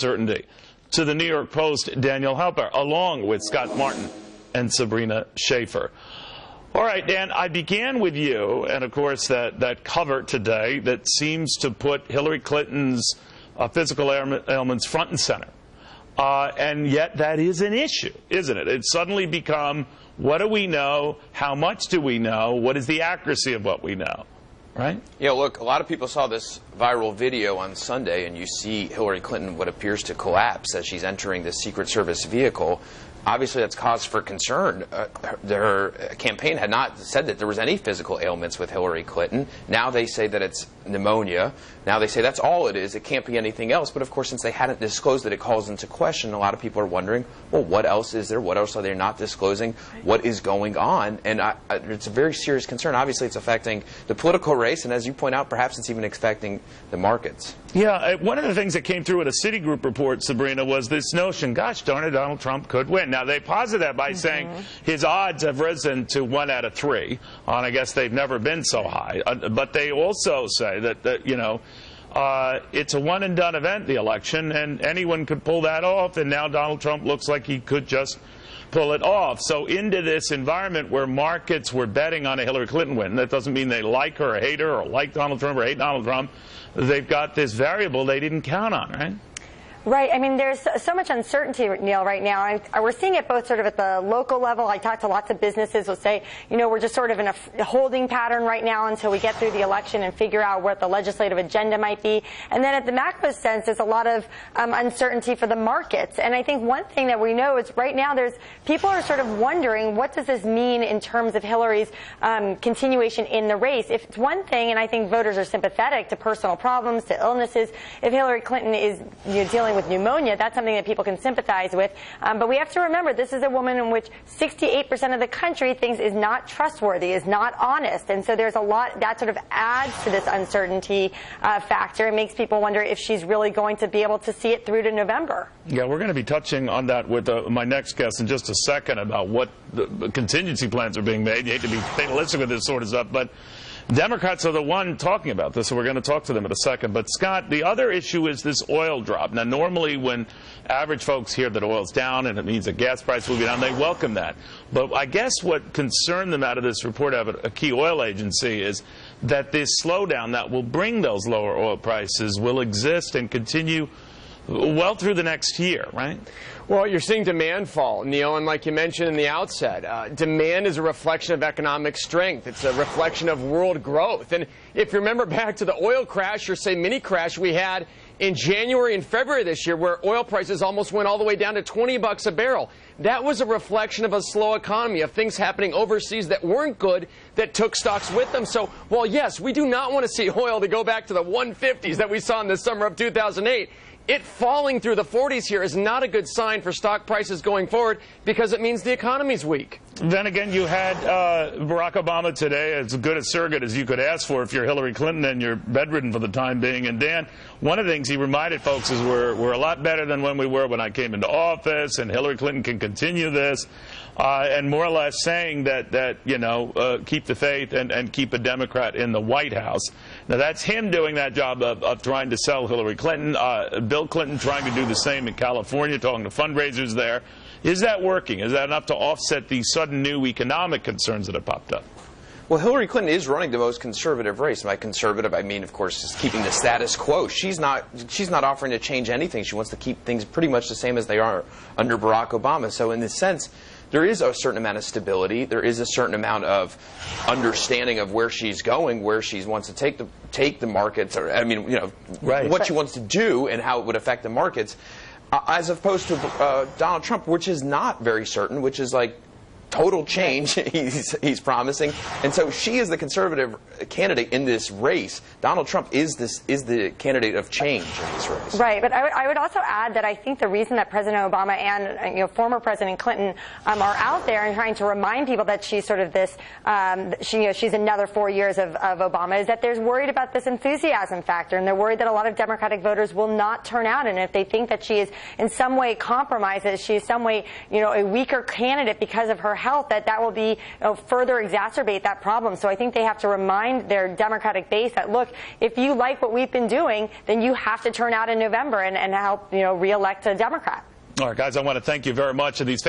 certainty. To the New York Post, Daniel Halper, along with Scott Martin and Sabrina Schaefer. All right, Dan, I began with you, and of course that cover today that seems to put Hillary Clinton's physical ailments front and center. And yet that is an issue, isn't it? It's suddenly become, what do we know? How much do we know? What is the accuracy of what we know? Right? Yeah, look, a lot of people saw this viral video on Sunday, and you see Hillary Clinton, what appears to collapse as she's entering the Secret Service vehicle. Obviously, that's cause for concern. Their campaign had not said that there was any physical ailments with Hillary Clinton. Now they say that it's pneumonia. Now they say that's all it is. It can't be anything else. But, of course, since they hadn't disclosed it, it calls into question. A lot of people are wondering, well, what else is there? What else are they not disclosing? What is going on? And it's a very serious concern. Obviously, it's affecting the political race. And as you point out, perhaps it's even affecting the markets. Yeah, one of the things that came through with a Citigroup report, Sabrina, was this notion, gosh darn it, Donald Trump could win. Now, they posit that by saying his odds have risen to 1 out of 3, and I guess they've never been so high. But they also say that you know, it's a one-and-done event, the election, and anyone could pull that off, and now Donald Trump looks like he could just pull it off. So into this environment where markets were betting on a Hillary Clinton win, that doesn't mean they like her or hate her or like Donald Trump or hate Donald Trump. They've got this variable they didn't count on, right? Right. I mean, there's so much uncertainty, Neil, right now. We're seeing it both sort of at the local level. I talked to lots of businesses who say, you know, we're just sort of in a holding pattern right now until we get through the election and figure out what the legislative agenda might be. And then at the macro sense, there's a lot of uncertainty for the markets. And I think one thing that we know is right now people are sort of wondering, what does this mean in terms of Hillary's continuation in the race? If it's one thing, and I think voters are sympathetic to personal problems, to illnesses, if Hillary Clinton is dealing with pneumonia, that's something that people can sympathize with. But we have to remember, this is a woman in which 68% of the country thinks is not trustworthy, is not honest. And so there's a lot that sort of adds to this uncertainty factor. It makes people wonder if she's really going to be able to see it through to November. Yeah, we're going to be touching on that with my next guest in just a second about what the contingency plans are being made. You hate to be fatalistic with this sort of stuff, but Democrats are the one talking about this, so we're going to talk to them in a second. But, Scott, the other issue is this oil drop. Now, normally when average folks hear that oil's down and it means that gas price will be down, they welcome that. But I guess what concerned them out of this report of a key oil agency is that this slowdown that will bring those lower oil prices will exist and continue well through the next year, right? Well, you're seeing demand fall, Neil, and like you mentioned in the outset, demand is a reflection of economic strength. It's a reflection of world growth. And if you remember back to the oil crash, or say mini crash we had in January and February this year, where oil prices almost went all the way down to $20 a barrel. That was a reflection of a slow economy, of things happening overseas that weren't good, that took stocks with them. So, while yes, we do not want to see oil to go back to the 150s that we saw in the summer of 2008, it falling through the 40s here is not a good sign for stock prices going forward, because it means the economy's weak. Then again, you had Barack Obama today, as good a surrogate as you could ask for if you're Hillary Clinton and you're bedridden for the time being. And Dan, one of the things he reminded folks is we're a lot better than when we were when I came into office, and Hillary Clinton can continue this, and more or less saying that you know, keep the faith and keep a Democrat in the White House. Now, that's him doing that job of trying to sell Hillary Clinton. Bill Clinton trying to do the same in California, talking to fundraisers there. Is that working? Is that enough to offset these sudden new economic concerns that have popped up? Well, Hillary Clinton is running the most conservative race. By conservative, I mean, of course, just keeping the status quo. She's not offering to change anything. She wants to keep things pretty much the same as they are under Barack Obama. So in this sense, there is a certain amount of stability. There is a certain amount of understanding of where she's going, where she wants to take the markets, or I mean, you know, right, what she wants to do and how it would affect the markets, as opposed to Donald Trump, which is not very certain, which is like total change he's promising. And so she is the conservative candidate in this race. Donald Trump is the candidate of change in this race. Right, but I would also add that I think the reason that President Obama and former President Clinton are out there and trying to remind people that she's sort of this, she's another 4 years of Obama, is that they're worried about this enthusiasm factor, and they're worried that a lot of Democratic voters will not turn out, and if they think that she is in some way compromised, that she's some way a weaker candidate because of her health, that will be further exacerbate that problem. So I think they have to remind their Democratic base that, look, if you like what we've been doing, then you have to turn out in November and help reelect a Democrat. All right, guys, I want to thank you very much. And these